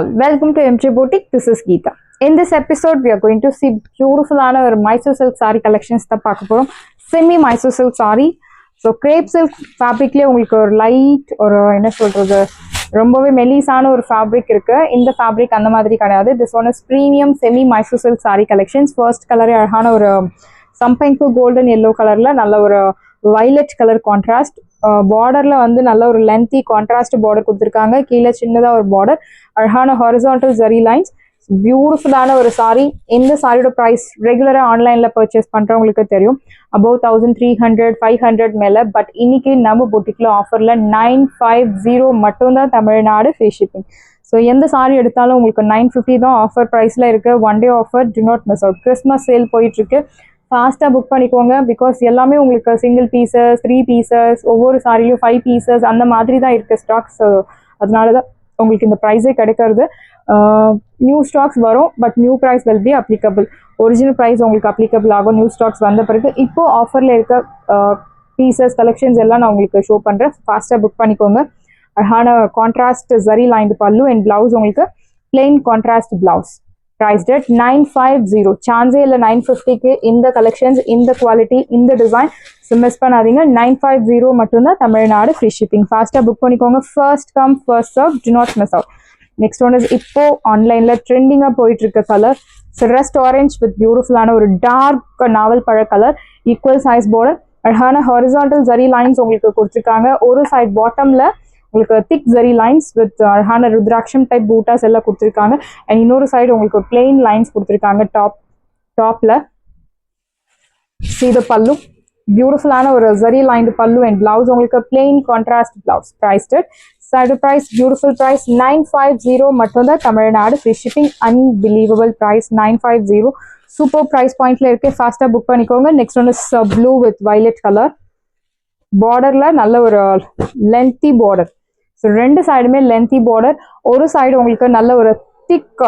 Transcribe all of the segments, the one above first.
all, welcome to MJ Boutique. This is Geeta. In this episode, we are going to see beautiful Mysore silk saree collections. Semi Mysore silk saree. So crepe silk fabric le உங்களுக்கு ஒரு light ஒரு என்ன சொல்றது ரொம்பவே மெலிசான ஒரு fabric இருக்கு. இந்த fabric அந்த மாதிரி கிடையாது. This one is premium semi Mysore silk saree collections. First color அழகான ஒரு சம்பைங்கு கோல்டன் yellow கலர்ல நல்ல ஒரு violet color contrast. பார்டர்ல வந்து நல்ல ஒரு லென்த்தி கான்ட்ராஸ்ட் பார்டர் கொடுத்துருக்காங்க. கீழே சின்னதா ஒரு பார்டர், அழகான ஹாரிசான்டல் ஜரி லைன்ஸ், பியூட்டிஃபுல்லான ஒரு சாரி. இந்த சாரியோட ப்ரைஸ் ரெகுலராக ஆன்லைன்ல பர்ச்சேஸ் பண்றவங்களுக்கு தெரியும், அபவ் 1300 500 மேல. பட் இன்னைக்கு நம்ம பொட்டிக்ல ஆஃபர்ல 950 மட்டும்தான் தமிழ்நாடு ஃப்ரீ ஷிப்பிங். ஸோ எந்த சாரி எடுத்தாலும் உங்களுக்கு 950 தான் ஆஃபர் ப்ரைஸ்ல இருக்கு. One day offer, to not miss out. Christmas sale போயிட்டு இருக்கு, ஃபாஸ்ட்டாக புக் பண்ணிக்கோங்க. பிகாஸ் எல்லாமே உங்களுக்கு சிங்கிள் பீசஸ், 3 பீசஸ், ஒவ்வொரு சாரிலையும் 5 பீசஸ் அந்த மாதிரி தான் இருக்குது ஸ்டாக்ஸ். அதனால தான் உங்களுக்கு இந்த ப்ரைஸே கிடைக்கிறது. நியூ ஸ்டாக்ஸ் வரும், but new price will be applicable. Original price உங்களுக்கு அப்ளிகபிள் ஆகும் நியூ ஸ்டாக்ஸ் வந்த பிறகு. இப்போ ஆஃபரில் இருக்க பீசஸ் கலெக்ஷன்ஸ் எல்லாம் நான் உங்களுக்கு ஷோ பண்ணுறேன். ஃபாஸ்ட்டாக புக் பண்ணிக்கோங்க. அழகான contrast zari lined pallu and blouse, உங்களுக்கு plain contrast blouse. Priced at 950. சான்ஸே இல்லை 950க்கு இந்த கலெக்ஷன்ஸ், இந்த குவாலிட்டி, இந்த டிசைன். ஸோ மிஸ் பண்ணாதீங்க. 950 மட்டும்தான் தமிழ்நாடு ஃப்ரீ ஷிப்பிங். ஃபாஸ்ட்டாக புக் பண்ணிக்கோங்க. First come first serve, to not miss out. Next one is இப்போ ஆன்லைனில் ட்ரெண்டிங்காக போயிட்டு இருக்க கலர் ரஸ்ட் ஆரஞ்ச் வித் பியூட்டிஃபுல்லான ஒரு டார்க் நாவல் பழ கலர், ஈக்குவல் சைஸ் பார்டர், அழகான ஹாரிசான்டல் ஜரி லைன்ஸ் உங்களுக்கு கொடுத்துருக்காங்க. ஒரு சைட் பாட்டமில் உங்களுக்கு திக் ஜரி லைன்ஸ் வித் அழகான ருத்ராட்சம் டைப் பூட்டாஸ் எல்லாம் கொடுத்துருக்காங்க. அண்ட் இன்னொரு சைடு உங்களுக்கு பிளெயின் லைன்ஸ் கொடுத்துருக்காங்க. டாப்ல சீத பல்லு, பியூட்டிஃபுல்லான ஒரு zari lined pallu and blouse, உங்களுக்கு plain contrast blouse. Priced side price, beautiful price 950 மட்டும்தான் Tamil Nadu free shipping. Unbelievable price 950. Super price பாயிண்ட்ல இருக்கு. ஃபாஸ்ட்டாக புக் பண்ணிக்கோங்க. Next one is blue with violet colour. பார்டர்ல நல்ல ஒரு லென்த்தி பார்டர். ஸோ ரெண்டு சைடுமே லென்த்தி பார்டர். ஒரு சைடு உங்களுக்கு நல்ல ஒரு திக்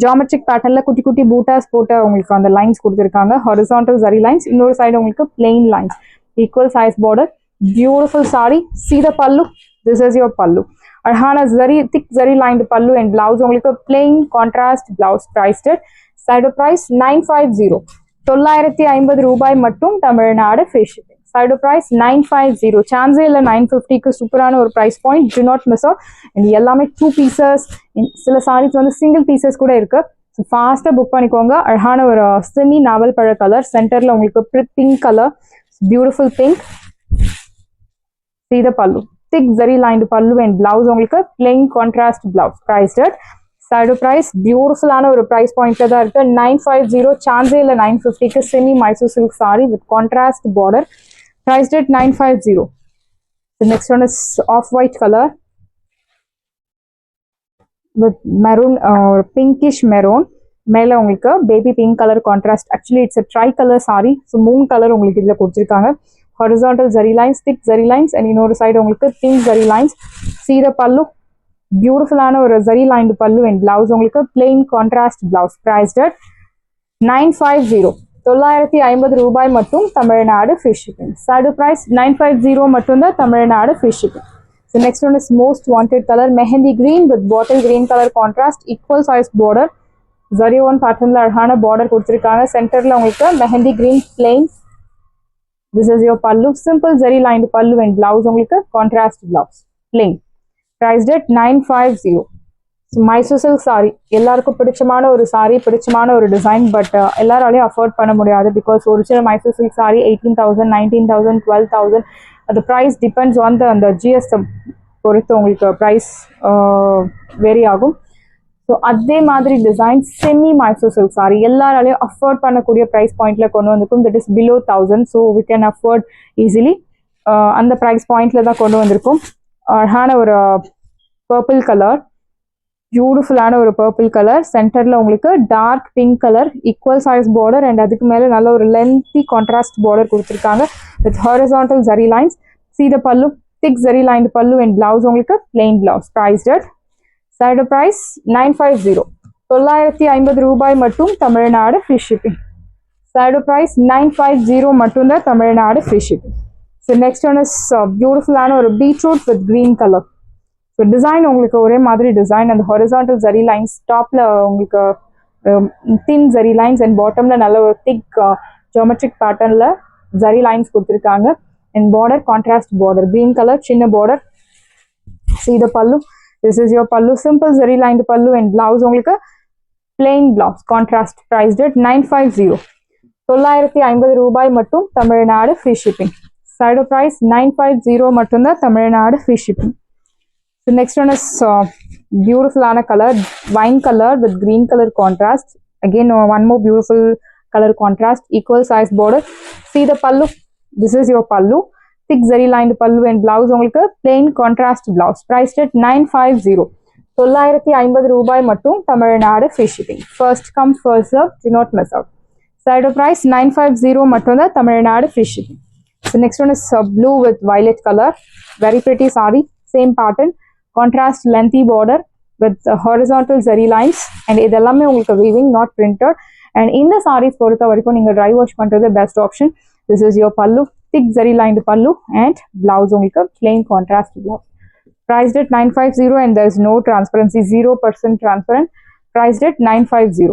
ஜாமெட்ரிக் பேட்டர்ல குட்டி குட்டி பூட்டாஸ் போட்டு உங்களுக்கு அந்த லைன்ஸ் கொடுத்துருக்காங்க, ஹாரிசான்டல் ஜரி லைன்ஸ். இன்னொரு சைடு உங்களுக்கு plain lines, equal size border. Beautiful sari. See the pallu, this is your pallu. அழகான zari thick zari lined pallu and blouse, உங்களுக்கு plain contrast blouse. Priced side price 950. 950 ரூபாய் மட்டும் Tamil Nadu free shipping. Side price 950. சான்ஸே இல்லை 950க்கு சூப்பரான ஒரு price point. Do not miss out. And எல்லாமே 2 பீசஸ், சில சாரீஸ் வந்து சிங்கிள் பீசஸ் கூட இருக்கு. ஸோ ஃபாஸ்ட்டாக புக் பண்ணிக்கோங்க. அழகான ஒரு செமி நாவல் பழ கலர், சென்டர்ல உங்களுக்கு பிங்க் கலர், பியூட்டிஃபுல் பிங்க். சீத pallu, thick zari lined pallu and blouse, உங்களுக்கு plain contrast blouse. Priced side price, பியூட்டிஃபுல்லான ஒரு ப்ரைஸ் பாயிண்ட்ல தான் இருக்கு. 950. சான்ஸே இல்லை 950க்கு semi Mysore silk sari with contrast border. Priced at 950. The next one is off-white color with maroon, pinkish maroon. மேலே உங்களுக்கு baby pink colour contrast. Actually it's a tri-color saree. So 3 colour உங்களுக்கு இதில் கொடுத்துருக்காங்க. Horizontal zari lines, thick zari lines and இன்னொரு side உங்களுக்கு pink zari lines. See the pallu, பியூட்டிஃபுல்லான ஒரு zari lined pallu and blouse, உங்களுக்கு plain contrast blouse. Priced at 950. 950 ரூபாய் மட்டும் Tamil Nadu free shipping. Side price 950 மட்டும்தான் Tamil Nadu free shipping. So next one is most wanted colour mehndi green with bottle green colour contrast, equal size border. Zari one பேட்டர்ன்ல அழகான border கொடுத்துருக்காங்க. சென்டர்ல உங்களுக்கு mehndi green plain. This is your pallu, simple zari lined pallu and blouse, உங்களுக்கு contrast blouse plain. Priced at 950. Mysore silk sari எல்லாருக்கும் பிடிச்சமான ஒரு sorry, பிடிச்சமான ஒரு டிசைன். பட் எல்லாராலையும் அஃபோர்ட் பண்ண முடியாது. Because original Mysore silk sari 18,000 19,000 12,000. அது ப்ரைஸ் டிபெண்ட்ஸ் ஆன் அந்த ஜிஎஸ்எம் பொறுத்து உங்களுக்கு ப்ரைஸ் வேரி ஆகும். ஸோ அதே மாதிரி design semi Mysore silk sari எல்லாராலையும் அஃபோர்ட் பண்ணக்கூடிய ப்ரைஸ் பாயிண்ட்ல கொண்டு வந்திருக்கும். That is below 1000. So we can afford easily. அந்த ப்ரைஸ் பாயிண்ட்ல தான் கொண்டு வந்திருக்கும். அழகான ஒரு பர்பிள் கலர், பியூட்டிஃபுல்லான ஒரு பர்பிள் கலர். சென்டர்ல உங்களுக்கு dark pink colour, equal size border and அதுக்கு மேலே நல்ல ஒரு லென்த்தி கான்ட்ராஸ்ட் பார்டர் கொடுத்துருக்காங்க with horizontal zari lines. See the pallu, thick zari lined pallu and blouse, உங்களுக்கு plain blouse. Priced at side price 950. 950 ரூபாய் மட்டும் Tamil Nadu free shipping. Side price 950 மட்டும்தான் Tamil Nadu free shipping. So next one is பியூட்டிஃபுல்லான ஒரு beetroot with green colour. So design உங்களுக்கு ஒரே மாதிரி டிசைன், அந்த ஹொரிசான்டல் ஜரி லைன்ஸ் டாப்ல உங்களுக்கு தின் ஜரி லைன்ஸ் அண்ட் பாட்டம்ல நல்ல ஒரு திக் ஜியோமெட்ரிக் பேட்டர்ன்ல ஜரி லைன்ஸ் கொடுத்துருக்காங்க. And border contrast border, green colour சின்ன border. See the pallu. This is your pallu, simple zari lined pallu and blouse உங்களுக்கு plain blouse, contrast, priced at 950. 950 ரூபாய் மட்டும், Tamil Nadu free shipping. Side price 950 மட்டும் தான், Tamil Nadu free shipping. So next one is beautiful ana color, wine color with green color contrast. Again one more beautiful color contrast, equal size border. See the pallu. This is your pallu, thick zari lined pallu and blouse உங்களுக்கு plain contrast blouse, priced at 950. 950 ரூபாய் மட்டும், Tamil Nadu free shipping. First come first serve, do not miss out. Side price 950 மட்டும் தான், Tamil Nadu free shipping. So next one is blue with violet color, very pretty saree, same pattern, contrast lengthy border with horizontal zari lines and இதெல்லாமே உங்களுக்கு weaving, not printed. And இந்த sarees பொறுத்த வரைக்கும் நீங்க dry wash பண்றது best option. This is your pallu, thick zari lined pallu and blouse உங்களுக்கு plain contrast blouse, priced at 950 and there is no transparency, 0% transparent, priced at 950.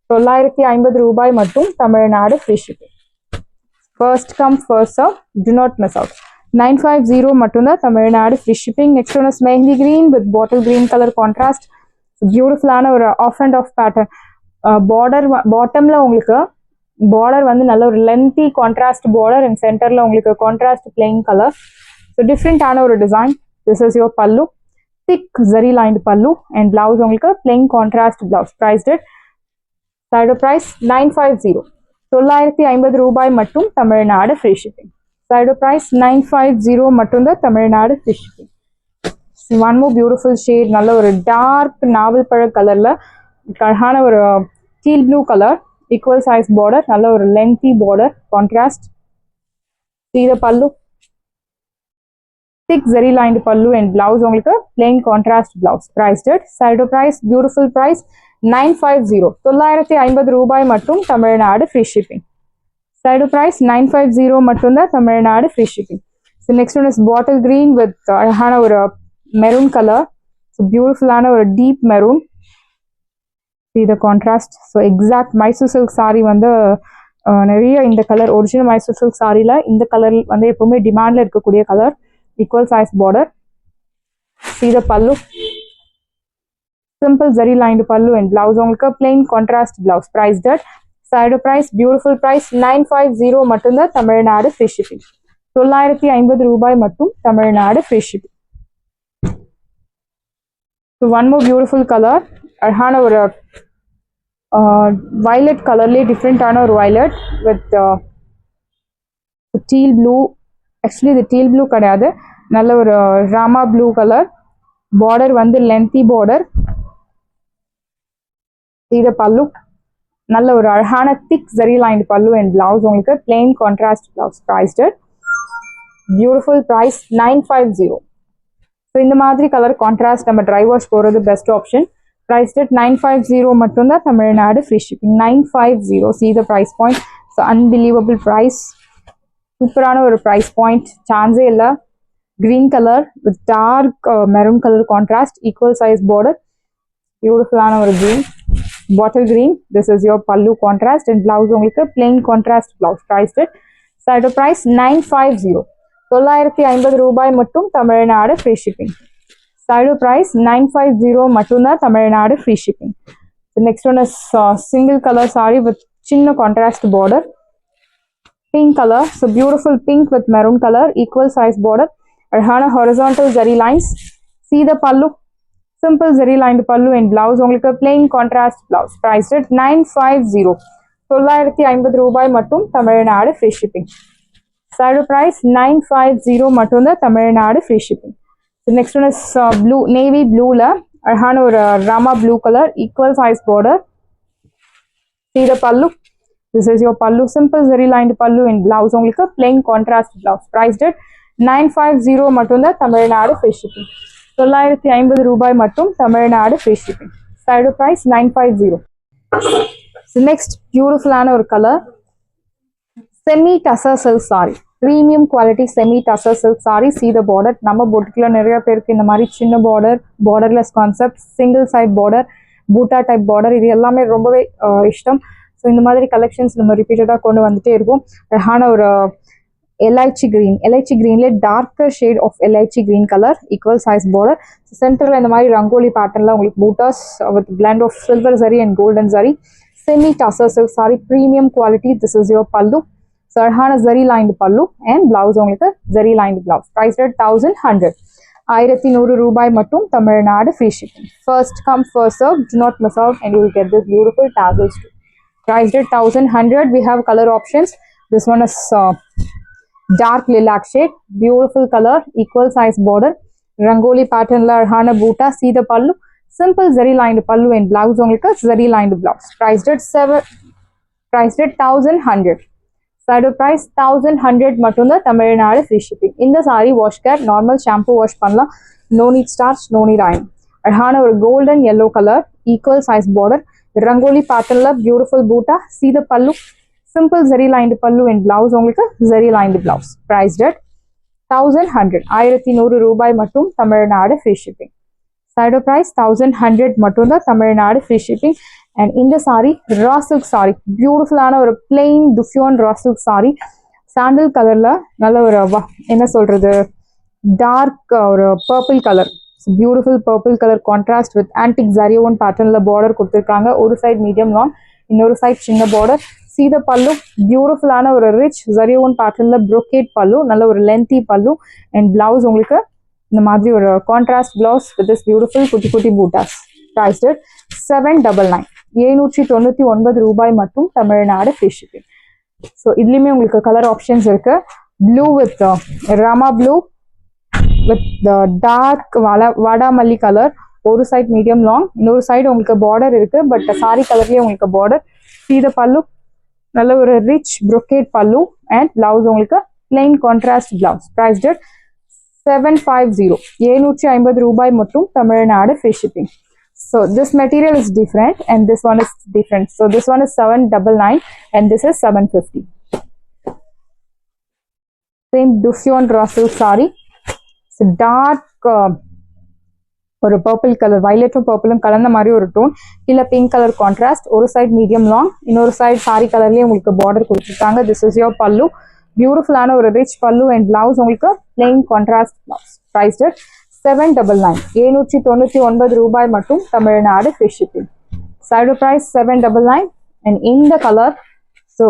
950 ரூபாய் மட்டும், Tamil Nadu free shipping. First come first serve, do not miss out. 950 மட்டும் தான், Tamil Nadu free shipping. Next one is mehendi green with bottle green color contrast, beautiful ஆன ஒரு off and off pattern. Border பாட்டம்ல உங்களுக்கு border வந்து நல்ல ஒரு லென்த்தி கான்ட்ராஸ்ட் பார்டர் அண்ட் சென்டர்ல உங்களுக்கு கான்ட்ராஸ்ட் பிளெயின் கலர். ஸோ டிஃப்ரெண்டான ஒரு design. This is your pallu, thick zari lined pallu and blouse உங்களுக்கு plain contrast blouse, priced at side price 950. 950 ரூபாய் மட்டும், Tamil Nadu free shipping. Side price 950 மட்டும் தான், Tamil Nadu free shipping. One more beautiful shade, நல்ல ஒரு டார்க் நாவல் பழ கலர்ல அழகான ஒரு teal blue colour, equal size border, நல்ல ஒரு lengthy border contrast. See the pallu, thick zari lined pallu and blouse உங்களுக்கு plain contrast blouse, priced at side price, beautiful price 950. 950 ரூபாய் மட்டும், Tamil Nadu free shipping. Side price 950 மட்டும் தான், Tamil Nadu free shipping. So next one is bottle green with அழகான ஒரு maroon color, so beautiful ஆன ஒரு deep maroon. See the contrast. So exact Mysore silk saree வந்து நிறைய இந்த கலர், ஒரிஜினல் மைசூர் சில்க் சாரியில் இந்த கலர் வந்து எப்பவுமே டிமாண்டில் இருக்கக்கூடிய colour, equal size border. See the pallu, simple zari lined pallu and blouse உங்களுக்கு plain contrast blouse, priced at side price, beautiful price 950 மட்டும் தான், தமிழ்நாடு free shipping. 950 ரூபாய் மட்டும், Tamil Nadu free shipping. So one more beautiful color, அழகான ஒரு violet கலர்லேயே டிஃப்ரெண்டான ஒரு violet with teal blue. Actually இது டீல் ப்ளூ கிடையாது, நல்ல ஒரு ராமா ப்ளூ கலர். பார்டர் வந்து லென்த்தி பார்டர். இது பல்லு, நல்ல ஒரு அழகான thick zari lined pallu and blouse உங்களுக்கு plain contrast blouse, priced beautiful price 950. So இந்த மாதிரி கலர் கான்ட்ராஸ்ட் நம்ம ட்ரை வாஷ் போகிறது பெஸ்ட் ஆப்ஷன். priced at 950 மட்டும் தான், Tamil Nadu free shipping. 950. See the price point. So unbelievable price, சூப்பரான ஒரு price point, சான்ஸே இல்லை. green color with dark maroon color contrast, equal size border, beautiful ஆன ஒரு green, bottle green. This is your pallu contrast and blouse உங்களுக்கு plain contrast blouse, priced at side price 950. 950 ரூபாய் மட்டும், Tamil Nadu free shipping. Side price 950 மட்டும் தான், Tamil Nadu free shipping. The next one is single color saree with சின்ன contrast border, pink color. So beautiful pink with maroon color, equal size border, அழகான horizontal zari lines. See the pallu, simple zari lined pallu and blouse உங்களுக்கு plain contrast blouse, priced at 950. 950 ரூபாய் மட்டும், Tamil Nadu free shipping. Side price 950 மட்டும் தான், Tamil Nadu free shipping. The next one is blue, navy blue la அழகான ஒரு rama blue color, equal size border. See the pallu, this is your pallu, simple zari lined pallu and blouse உங்களுக்கு plain contrast blouse, priced at 950 மட்டும் தான், Tamil Nadu free shipping. 950 ரூபாய் மட்டும், Tamil Nadu free shipping. Side price 950. So next beautiful ஆன ஒரு color, semi tussar silk saree. Premium quality semi tussar silk sorry. see the border. நம்ம பொட்டிக்குள்ள நிறைய பேருக்கு இந்த மாதிரி சின்ன border, borderless concept, single side border, buta type border இது எல்லாமே ரொம்பவே இஷ்டம். ஸோ இந்த மாதிரி கலெக்ஷன்ஸ் நம்ம ரிப்பீட்டடாக கொண்டு வந்துட்டே இருக்கும். அழகான ஒரு எலைச்சி கிரீன்ல டார்க்கர் ஷேட் ஆஃப் எலைச்சி green colour, equal size border. சென்டரில் இந்த மாதிரி ரங்கோலி பேட்டர்னில் உங்களுக்கு butas with blend of silver zari and golden zari. Semi tussar silk sari, premium quality. This is your pallu. So அழகான zari lined pallu and blouse உங்களுக்கு zari lined blouse. Price rate 1100. 1100 ரூபாய் மட்டும், Tamil Nadu free shipping. First come first serve, do not miss out and you will get this beautiful tassels too. Price rate 1100. We have color options. This one is dark lilac shade, beautiful color, equal size border, rangoli pattern la arhana boota. See the pallu, simple zari lined pallu and blouse only zari lined blouse. Priced at 1100. Side price 1100 matunda, Tamil Nadu free shipping. In the saree wash care, normal shampoo wash panla, no need starch, no need iron. Arhana or golden yellow color, equal size border, rangoli pattern la beautiful boota. See the pallu, simple zari lined pallu and blouse only zari lined blouse. Priced at 1100. 1100 ரூபாய் மட்டும், Tamil Nadu free shipping. Side price 1100 மட்டும் தான், Tamil Nadu free shipping. And in the saree, raw silk saree, beautiful ஆன ஒரு plain dufion raw silk saree, sandal colorல நல்ல ஒரு என்ன சொல்றது dark ஒரு purple color, beautiful purple color contrast with antique zari one patternல border கொடுத்திருக்காங்க. ஒரு side medium long, இன்னொரு side சின்ன border. See the pallu, beautiful ஆன ஒரு rich zari one patternல brocade pallu, நல்ல ஒரு lengthy pallu and blouse உங்களுக்கு இந்த மாதிரி ஒரு contrast blouse with this beautiful குட்டி குட்டி bootas. Priced at 799. 799 ரூபாய் மட்டும், தமிழ்நாடு free shipping. ஸோ இதுலேயுமே உங்களுக்கு கலர் ஆப்ஷன்ஸ் இருக்கு. Blue with Rama blue with dark வாடாமல்லி கலர். ஒரு சைட் மீடியம் லாங், இன்னொரு சைடு உங்களுக்கு பார்டர் இருக்கு. பட் சாரி கலர்லேயே உங்களுக்கு பார்டர். See the பல்லு, நல்ல ஒரு rich brocade pallu and blouse உங்களுக்கு plain contrast blouse. Priced at 750. 750 ரூபாய் மட்டும், Tamil Nadu free shipping. So this material is different and this one is different. So this one is 799 and this is 750. Same Dufion raw silk saree. So dark ஒரு purple color, violet purple கலந்த மாதிரி ஒரு tone. இல்ல pink color contrast. ஒரு side medium long, இன்னொரு side saree கலர்லயே உங்களுக்கு border கொடுத்திருக்காங்க. This is your pallu. Beautiful ஆன ஒரு rich pallu and blouse உங்களுக்கு plain contrast blouse. Priced at 799. 799 ரூபாய் மட்டும், Tamil Nadu free shipping. Side price 799 and in the color, so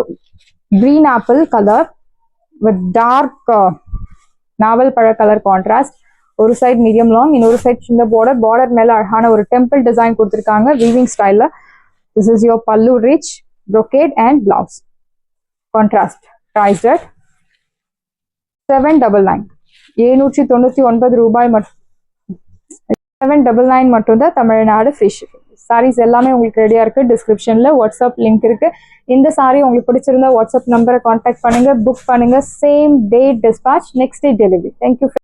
green apple color with dark நாவல் பழ color contrast. ஒரு side medium long, இன்னொரு side சின்ன border. Border மேல அழகான ஒரு temple design கொடுத்திருக்காங்க weaving style. This is your pallu, rich brocade and blouse contrast. Priced at 799. 799 ரூபாய் மட்டும், 799 மட்டும் தான், தமிழ்நாடு ஃப்ரீ ஷிப்பிங். சாரீஸ் எல்லாமே உங்களுக்கு ரெடியா இருக்கு. டிஸ்கிரிப்ஷன்ல வாட்ஸ்அப் லிங்க் இருக்கு. இந்த சாரி உங்களுக்கு பிடிச்சிருந்தா வாட்ஸ்அப் நம்பரை கான்டாக்ட் பண்ணுங்க, புக் பண்ணுங்க. Same day dispatch, next day delivery. Thank you.